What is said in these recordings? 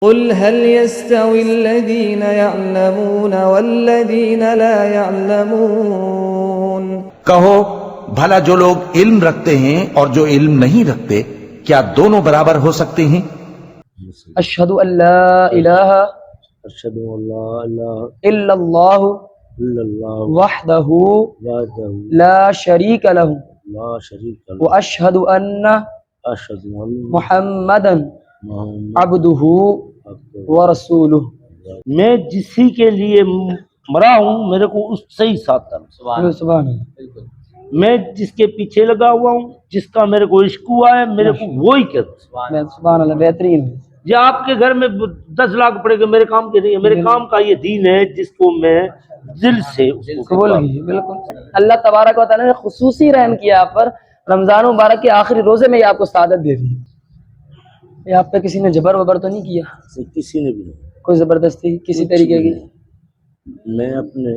قل هل يستوي الذين يعلمون والذين لا يعلمون کہو بھلا جو لوگ علم رکھتے ہیں اور جو علم نہیں رکھتے کیا دونوں برابر ہو سکتے ہیں؟ اشہد ان لا الہ اشہد ان لا الہ الا اللہ الا اللہ وحدہ وحدہ لا شریک لہ لا شریک له واشہد ان اشہد ان محمدا محمد عبدہ عبدہ ورسولہ۔ میں جسی کے لیے مرا ہوں میرے کو اس سے ہی ساتھ کرنا، سبحان اللہ۔ میں جس کے پیچھے لگا ہوا ہوں، جس کا میرے کو عشق ہوا ہے میرے کو وہی کرنا۔ سبحان اللہ، بہترین۔ یہ آپ کے گھر میں 10 لاکھ پڑے گا، میرے کام کے نہیں ہے، میرے کام کا یہ دین ہے جس کو میں دل سے قبول کی، بالکل۔ اللہ تبارک و تعالیٰ نے خصوصی رحم کیا آپ پر، رمضان مبارک کے آخری روزے میں یہ آپ کو سعادت دے دی۔ یہ آپ پہ کسی نے جبر وبر تو نہیں کیا؟ کسی نے بھی نہیں، کوئی زبردستی کسی طریقے کی؟ میں اپنے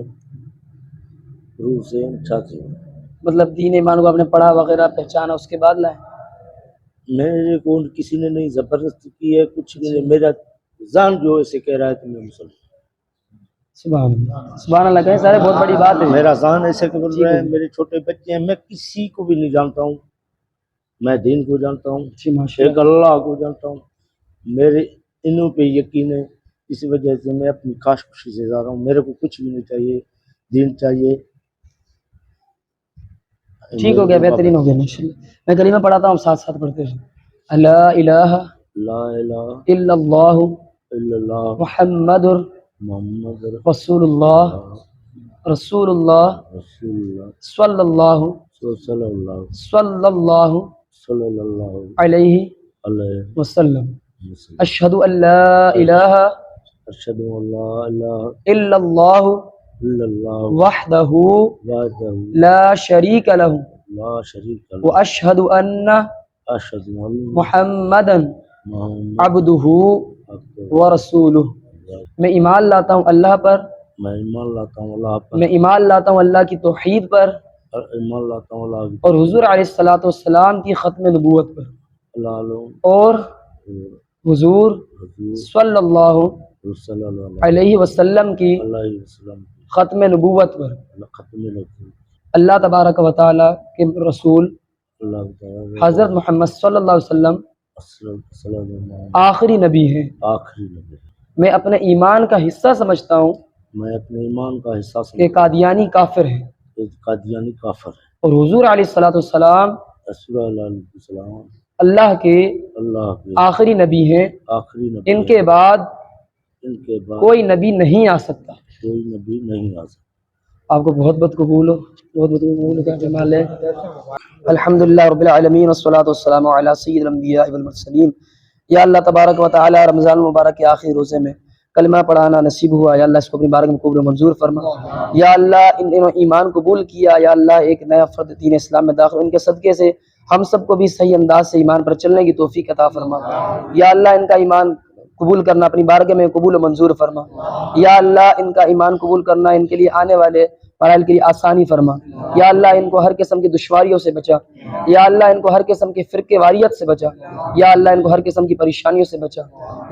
روح سے چاہتی ہوں، مطلب دین ایمان کو آپ نے پڑھا وغیرہ پہچانا اس کے بعد لائے؟ میرے کو کسی نے نہیں زبردستی کی ہے، کچھ نہیں، میرا ذہن جو ایسے کہہ رہا ہے کہ میں مسلمان، سبحان اللہ، سبحان اللہ کہیں سارے، بہت بڑی بات ہے۔ میرا ذہن ایسے کہ بول رہا ہے، میرے چھوٹے بچے ہیں، میں کسی کو بھی نہیں جانتا ہوں، میں دین کو جانتا ہوں، جی ماشاء ایک اللہ کو جانتا ہوں، میرے انہوں پہ یقین ہے، اس وجہ سے میں اپنی کاش خوشی سے جا رہا ہوں، میرے کو کچھ بھی نہیں چاہیے، دین چاہیے۔ ٹھیک ہو گیا، بہترین ہو گیا ماشاءاللہ۔ میں کلمہ پڑھاتا ہوں، ساتھ ساتھ پڑھتے ہیں۔ لا الہ لا الہ الا اللہ الا اللہ محمد محمد رسول اللہ رسول اللہ رسول اللہ صلی اللہ صلی اللہ صلی اللہ صلی اللہ علیہ علیہ وسلم۔ وسلم۔ اشہد ان لا الہ اشہد ان لا الہ الا اللہ الا اللہ وحدہ وحدہ لا شریک لہ لا شریک له واشہد ان اشہد ان محمدا محمد عبدہ عبدہ ورسولہ۔ میں ایمان لاتا ہوں اللہ پر، میں ایمان لاتا ہوں اللہ پر، میں ایمان لاتا ہوں اللہ کی توحید پر اور ایمان لاتا ہوں اللہ اور حضور علیہ الصلوۃ والسلام کی ختم نبوت پر، اللہ اور حضور صلی اللہ صلی اللہ علیہ وسلم کی علیہ وسلم ختم نبوت پر۔ ختم نبوت اللہ تبارک و تعالیٰ کے رسول اللہ تعالی حضرت محمد صلی اللہ علیہ وسلم صلی اللہ آخری نبی ہیں۔ آخری نبی، میں اپنے ایمان کا حصہ سمجھتا ہوں میں اپنے ایمان کا حصہ کہ سمجھتا قادیانی کافر ہیں، ہوں، قادیانی کافر ہے، اور حضور علیہ الصلوۃ والسلام رسول اللہ علیہ السلام اللہ کے اللہ کے آخری نبی ہیں۔ آخری نبی ان ہے، کے بعد ان کے بعد کوئی نبی نہیں آ سکتا۔ کوئی نبی نہیں آ سکتا۔ آپ کو بہت بہت قبول ہو، بہت بہت قبول کا جمال ہے۔ الحمدللہ رب العالمین والصلاۃ والسلام علی سید الانبیاء والمرسلین۔ یا اللہ تبارک و تعالی رمضان المبارک کے آخری روزے میں کلمہ پڑھانا نصیب ہوا، یا اللہ اس کو اپنی بارگاہ میں قبول و منظور فرما۔ یا اللہ انہوں ایمان قبول کیا، یا اللہ ایک نیا فرد دین اسلام میں داخل، ان کے صدقے سے ہم سب کو بھی صحیح انداز سے ایمان پر چلنے کی توفیق عطا فرما۔ یا اللہ ان کا ایمان قبول کرنا اپنی بارگاہ میں قبول و منظور فرما۔ یا اللہ ان کا ایمان قبول کرنا ان کے لیے آنے والے مراحل کے لیے آسانی فرما۔ یا اللہ ان کو ہر قسم کی دشواریوں سے بچا۔ یا اللہ ان کو ہر قسم کی فرقے واریت سے بچا۔ یا اللہ ان کو ہر قسم کی پریشانیوں سے بچا۔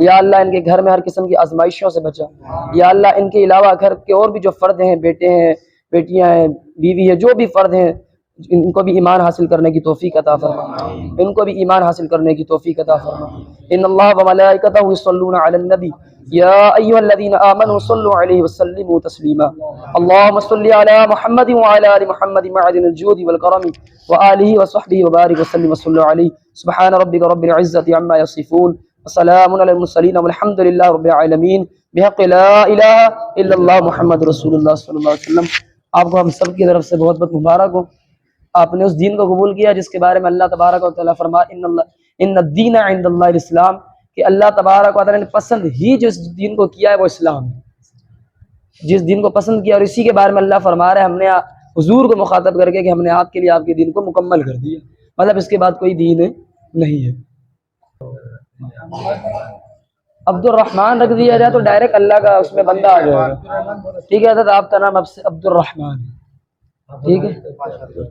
یا اللہ ان کے گھر میں ہر قسم کی آزمائشوں سے بچا۔ یا اللہ ان کے علاوہ گھر کے اور بھی جو فرد ہیں، بیٹے ہیں، بیٹیاں ہیں، بیوی ہے، جو بھی فرد ہیں، ان کو بھی ایمان حاصل کرنے کی توفیق عطا فرما، ان کو بھی ایمان حاصل کرنے کی توفیق عطا فرما۔ ان اللہ وملائکتہ یصلون علی النبی یا ایھا الذین آمنوا صلوا علیہ وسلموا تسلیما۔ اللهم صل علی محمد وعلی آل محمد معدن الجود والکرم وآلہ وصحبہ وبارک وسلم وصلوا علیہ۔ سبحان ربک رب العزة عما یصفون وسلام علی المرسلین والحمد للہ رب العالمین بحق لا الہ الا اللہ محمد رسول اللہ صلی اللہ علیہ وسلم۔ آپ کو ہم سب کی طرف سے بہت بہت مبارک ہو، آپ نے اس دین کو قبول کیا جس کے بارے میں اللہ تبارک و تعالیٰ فرمایا ان الدین عند اللہ الاسلام، کہ اللہ تبارک و تعالیٰ نے پسند ہی جس دین کو کیا ہے وہ اسلام ہے، جس دین کو پسند کیا، اور اسی کے بارے میں اللہ فرما رہا ہے ہم نے حضور کو مخاطب کر کے کہ ہم نے آپ کے لیے آپ کے دین کو مکمل کر دیا، مطلب اس کے بعد کوئی دین نہیں ہے۔ عبد الرحمن رکھ دیا جائے تو ڈائریکٹ اللہ کا اس میں بندہ آ جائے گا، ٹھیک ہے حضرت؟ آپ کا نام اب سے عبد الرحمن ہے، ٹھیک ہے؟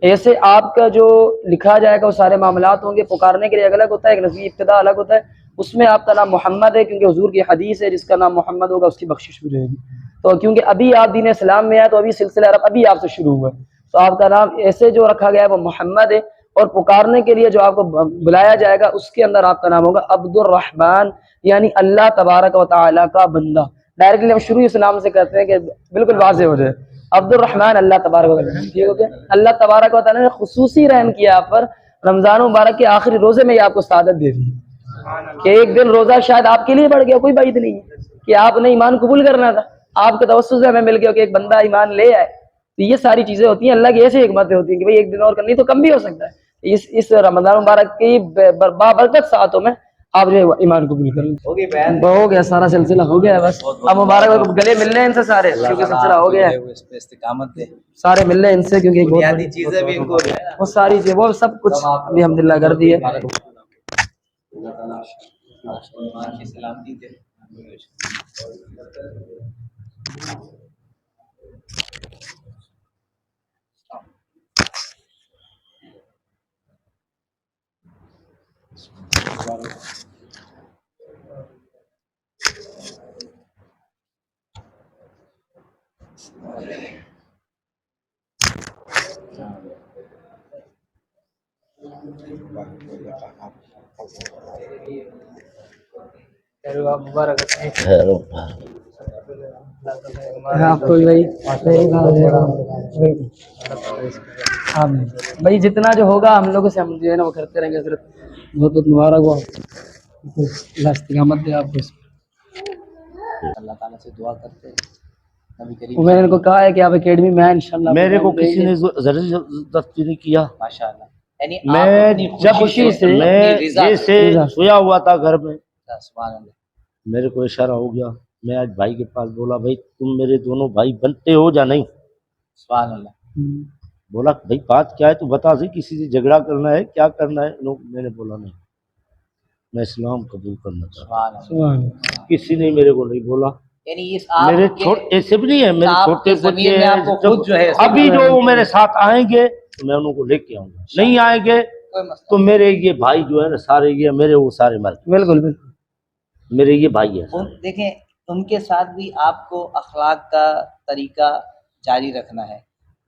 ایسے آپ کا جو لکھا جائے گا وہ سارے معاملات ہوں گے، پکارنے کے لیے الگ ہوتا ہے، ایک نسبی ابتدا الگ ہوتا ہے، اس میں آپ کا نام محمد ہے، کیونکہ حضور کی حدیث ہے جس کا نام محمد ہوگا اس کی بخشش بھی رہے گی۔ تو کیونکہ ابھی آپ دین اسلام میں آئے تو ابھی سلسلہ عرب ابھی آپ سے شروع ہوا ہے، تو آپ کا نام ایسے جو رکھا گیا ہے وہ محمد ہے، اور پکارنے کے لیے جو آپ کو بلایا جائے گا اس کے اندر آپ کا نام ہوگا عبد الرحمن، یعنی اللہ تبارک و تعالیٰ کا بندہ۔ ڈائریکٹلی ہم شروع اس نام سے کہتے ہیں کہ بالکل واضح ہو جائے، عبد الرحمن اللہ تبارک و تعالیٰ، ٹھیک ہو گیا؟ اللہ تبارک و تعالیٰ نے خصوصی رحم کیا آپ پر، رمضان مبارک کے آخری روزے میں یہ آپ کو سعادت دے دی کہ ایک دن روزہ شاید آپ کے لیے بڑھ گیا، کوئی بعید نہیں ہے کہ آپ نے ایمان قبول کرنا تھا، آپ کے توسط سے ہمیں مل گیا کہ ایک بندہ ایمان لے آئے۔ تو یہ ساری چیزیں ہوتی ہیں، اللہ کی ایسی حکمتیں ہوتی ہیں کہ بھئی ایک دن اور کرنی تو کم بھی ہو سکتا ہے۔ اس رمضان مبارک کی بابرکت ساعتوں میں آپ جو ایمان قبول کر لیں۔ ہو گیا سارا سلسلہ ہو گیا ہے، بس اب مبارک گلے مل رہے ہیں ان سے سارے، کیونکہ سلسلہ ہو گیا ہے، اس پہ استقامت دے، سارے مل رہے ہیں ان سے، کیونکہ ایک بنیادی چیزیں بھی ان کو وہ ساری چیزیں وہ سب کچھ ابھی الحمدللہ کر دی ہے۔ اللہ تعالیٰ ایمان کی سلامتی دے۔ مبارک آپ کو بھائی جتنا جو ہوگا ہم لوگوں سے ہم جو ہے نا وہ کرتے رہیں گے۔ حضرت بہت بہت مبارک ہو، اللہ استقامت دے آپ کو۔ اللہ تعالیٰ سے دعا کرتے ہیں نبی کریم میں نے ان کو کہا ہے کہ آپ اکیڈمی میں انشاءاللہ میرے کو کسی نے زبردستی نہیں کیا، ماشاء اللہ، یعنی میں جب خوشی سے میں جیسے سویا ہوا تھا گھر میں، سبحان اللہ، میرے کو اشارہ ہو گیا، میں آج بھائی کے پاس بولا بھائی تم میرے دونوں بھائی بنتے ہو یا نہیں؟ سبحان اللہ، بولا بھائی بات کیا ہے تو بتا، سی کسی سے جھگڑا کرنا ہے کیا کرنا ہے؟ میں نے بولا نہیں، میں اسلام قبول کرنا چاہتا سبحان اللہ، ہوں۔ کسی نے میرے کو نہیں بولا، یعنی اس آپ میرے کے ایسے بھی نہیں ہے، میرے آپ چھوٹے کے ضمیر بچے میں آپ کو خود جو ہے ہیں، ابھی جو وہ میرے ساتھ آئیں گے تو میں انہوں کو لے کے آؤں گا، نہیں آئیں گے کوئی مسئلہ تو میرے یہ بھائی جو ہے نا سارے یہ میرے وہ سارے مر گئے، بالکل بالکل میرے یہ بھائی ہیں۔ دیکھیں ان کے ساتھ بھی آپ کو اخلاق کا طریقہ جاری رکھنا ہے،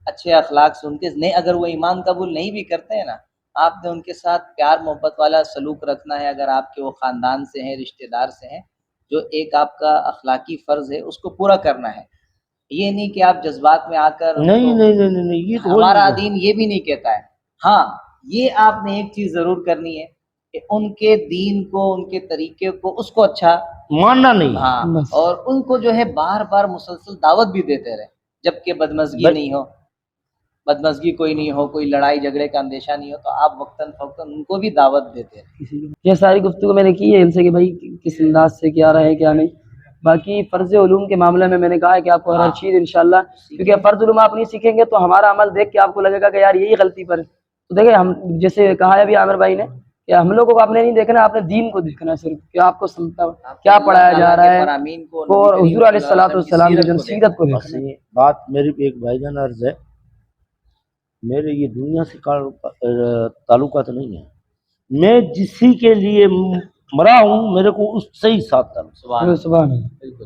اچھے اخلاق سے ان کے نہیں، اگر وہ ایمان قبول نہیں بھی کرتے ہیں نا، آپ نے ان کے ساتھ پیار محبت والا سلوک رکھنا ہے، اگر آپ کے وہ خاندان سے ہیں، رشتہ دار سے ہیں، جو ایک آپ کا اخلاقی فرض ہے اس کو پورا کرنا ہے۔ یہ نہیں کہ آپ جذبات میں آ کر نہیں نہیں نہیں نہیں یہ تو ہمارا دین یہ بھی نہیں کہتا ہے۔ ہاں یہ آپ نے ایک چیز ضرور کرنی ہے کہ ان کے دین کو، ان کے طریقے کو، اس کو اچھا ماننا نہیں، ہاں، اور ان کو جو ہے بار بار مسلسل دعوت بھی دیتے رہے، جبکہ بدمزگی نہیں ہو، بدمزگی کوئی نہیں ہو، کوئی لڑائی جھگڑے کا اندیشہ نہیں ہو، تو آپ وقتاً فوقتاً ان کو بھی دعوت دیتے رہے۔ یہ ساری گفتگو میں نے کی ہے ان سے کہ بھائی کس انداز سے کیا رہے کیا نہیں۔ باقی فرض علوم کے معاملے میں نے کہا ہے کہ آپ کو ہر چیز انشاءاللہ، کیونکہ فرض علوم آپ نہیں سیکھیں گے تو ہمارا عمل دیکھ کے آپ کو لگے گا کہ یار یہی غلطی پر ہے۔ تو دیکھیں ہم جیسے کہا ہے ابھی عامر بھائی نے کہ ہم لوگوں کو آپ نے نہیں دیکھنا، آپ نے دین کو دیکھنا ہے صرف، کہ آپ کو کیا پڑھایا جا رہا ہے اور حضور علیہ السلام کی سیرت کو دیکھنا ہے۔ بات میری ایک بھائی جان عرض ہے، میرے یہ دنیا سے تعلقات نہیں ہے، میں جسی کے لیے مرا ہوں میرے کو اس سے ہی ساتھ تعلق، سبحان اللہ،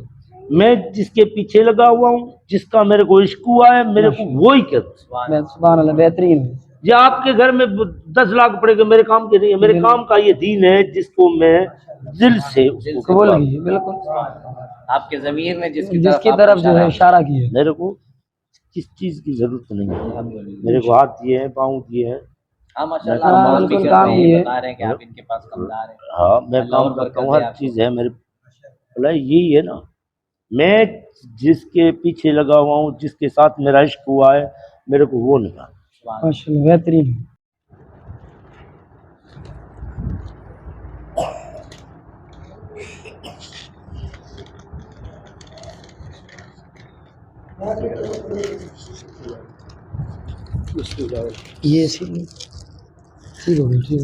میں جس کے پیچھے لگا ہوا ہوں، جس کا میرے کو عشق ہوا ہے میرے کو وہی کرتا۔ سبحان اللہ، بہترین ہے۔ یہ آپ کے گھر میں 10 لاکھ پڑے گا، میرے کام کے نہیں ہے، میرے کام کا یہ دین ہے جس کو میں دل سے قبول کی، بالکل آپ کے ضمیر نے جس کی طرف جو ہے اشارہ کیا ہے، میرے کو کس چیز کی ضرورت نہیں ہے، میرے کو ہاتھ دیے ہیں، پاؤں دیے ہیں، ہاں ماشاء اللہ، آپ بات بھی کر رہے ہیں، بتا رہے ہیں کہ آپ ان کے پاس کمدار ہیں، ہاں میں کام کرتا ہوں، ہر چیز ہے میرے بھلا یہی ہے نا، میں جس کے پیچھے لگا ہوا ہوں، جس کے ساتھ میرا عشق ہوا ہے میرے کو وہ نہیں آتا۔ ماشاء اللہ بہترین ہے۔ یہ ٹھیک ہو گئی،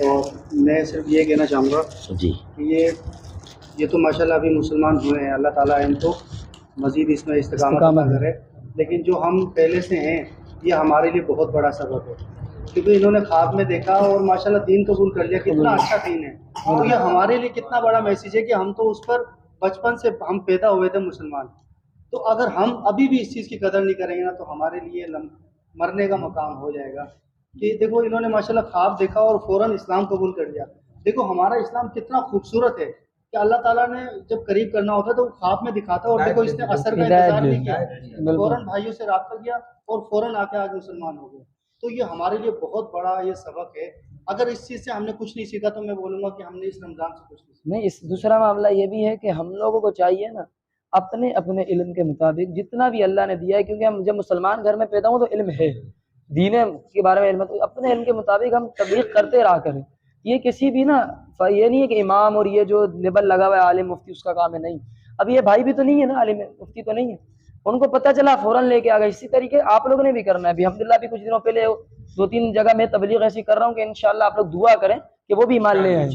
اور میں صرف یہ کہنا چاہوں گا جی کہ یہ تو ماشاءاللہ ابھی مسلمان ہوئے ہیں، اللہ تعالیٰ ان کو مزید اس میں استقامت عطا کرے، لیکن جو ہم پہلے سے ہیں یہ ہمارے لیے بہت بڑا سبب ہے، کیونکہ انہوں نے خواب میں دیکھا اور ماشاءاللہ دین قبول کر لیا، کتنا اچھا دین ہے، تو یہ ہمارے لیے کتنا بڑا میسیج ہے کہ ہم تو اس پر بچپن سے ہم پیدا ہوئے تھے مسلمان، تو اگر ہم ابھی بھی اس چیز کی قدر نہیں کریں گے نا تو ہمارے لیے مرنے کا مقام ہو جائے گا. کہ دیکھو انہوں نے ماشاءاللہ خواب دیکھا اور فوراً اسلام قبول کر لیا. دیکھو ہمارا اسلام کتنا خوبصورت ہے کہ اللہ تعالیٰ نے جب قریب کرنا ہوتا ہے تو وہ خواب میں دکھاتا ہے، اور دیکھو اس نے اثر کا انتظار نہیں کیا، فوراً بھائیوں سے رابطہ کیا اور فوراً آ کے آج مسلمان ہو گئے. تو یہ ہمارے لیے بہت بڑا یہ سبق ہے. اگر اس چیز سے ہم نے کچھ نہیں سیکھا تو میں بولوں گا کہ ہم نے اس رمضان سے کچھ نہیں سیکھا. نہیں، اس دوسرا معاملہ یہ بھی ہے کہ ہم لوگوں کو چاہیے نا اپنے اپنے علم کے مطابق جتنا بھی اللہ نے دیا ہے، کیونکہ ہم جب مسلمان گھر میں پیدا ہوں تو علم ہے، دین کے بارے میں علم ہے، تو اپنے علم کے مطابق ہم تبلیغ کرتے رہا کریں. یہ کسی بھی نا یہ نہیں ہے کہ امام اور یہ جو لیبل لگا ہوا ہے عالم مفتی اس کا کام ہے، نہیں. اب یہ بھائی بھی تو نہیں ہے نا، عالم مفتی تو نہیں ہے، ان کو پتہ چلا فوراً لے کے آ گئے. اسی طریقے آپ لوگوں نے بھی کرنا ہے. ابھی الحمدللہ بھی کچھ دنوں پہلے 2-3 جگہ میں تبلیغ ایسی کر رہا ہوں کہ انشاءاللہ آپ لوگ دعا کریں کہ وہ بھی ایمان لے آئیں.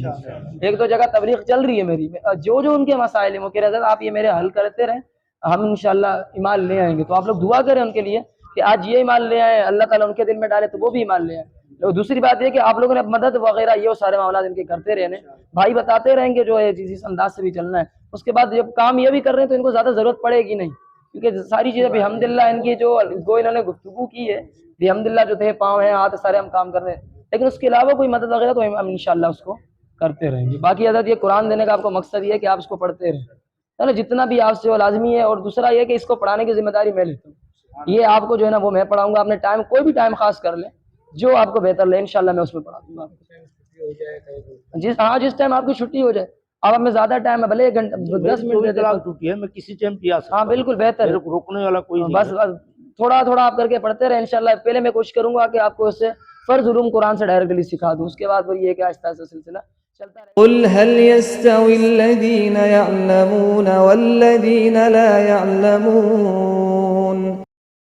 1-2 جگہ تبلیغ چل رہی ہے میری، جو ان کے مسائل ہیں وہ کہہ رہے تھے آپ یہ میرے حل کرتے رہیں، ہم انشاءاللہ ایمان لے آئیں گے. تو آپ لوگ دعا کریں ان کے لیے کہ آج یہ ایمان لے آئیں، اللہ تعالیٰ ان کے دل میں ڈالے تو وہ بھی ایمان لے آئیں. دوسری بات یہ کہ آپ لوگوں نے مدد وغیرہ یہ سارے معاملات ان کے کرتے رہنے، بھائی بتاتے رہیں گے جو ہے جس انداز سے بھی چلنا ہے. اس کے بعد جب کام یہ بھی کر رہے ہیں تو ان کو زیادہ ضرورت پڑے گی نہیں، کیونکہ ساری چیزیں الحمدللہ ان کی جو انہوں نے گفتگو کی ہے الحمدللہ جو تھے پاؤں ہیں ہاتھ سارے ہم کام کر رہے ہیں، لیکن اس کے علاوہ کوئی مدد وغیرہ تو ہم انشاءاللہ اس کو کرتے رہیں گے. باقی حضرت یہ قرآن دینے کا آپ کو مقصد یہ ہے کہ آپ اس کو پڑھتے رہیں، ہے نا، جتنا بھی آپ سے وہ لازمی ہے. اور دوسرا یہ کہ اس کو پڑھانے کی ذمہ داری میں لیتا ہوں. یہ آپ کو جو ہے نا وہ میں پڑھاؤں گا، اپنے ٹائم کوئی بھی ٹائم خاص کر لیں جو آپ کو بہتر لے، انشاءاللہ میں اس میں پڑھا دوں گا. جس ٹائم آپ کی چھٹی ہو جائے. اب ہمیں زیادہ ٹائم ہے، بھلے 1 گھنٹہ 10 منٹ دے دیں. چھٹی ہے، میں کسی ٹائم پی آ سکتا ہاں بالکل بہتر ہے، روکنے والا کوئی نہیں. بس تھوڑا تھوڑا آپ کر کے پڑھتے رہیں انشاءاللہ. پہلے میں کوشش کروں گا کہ آپ کو اس سے فرض علوم قرآن سے ڈائریکٹلی سکھا دوں، اس کے بعد پھر یہ کہ آہستہ آہستہ سلسلہ چلتا رہے. قل هل يستوي الذين يعلمون والذين لا يعلمون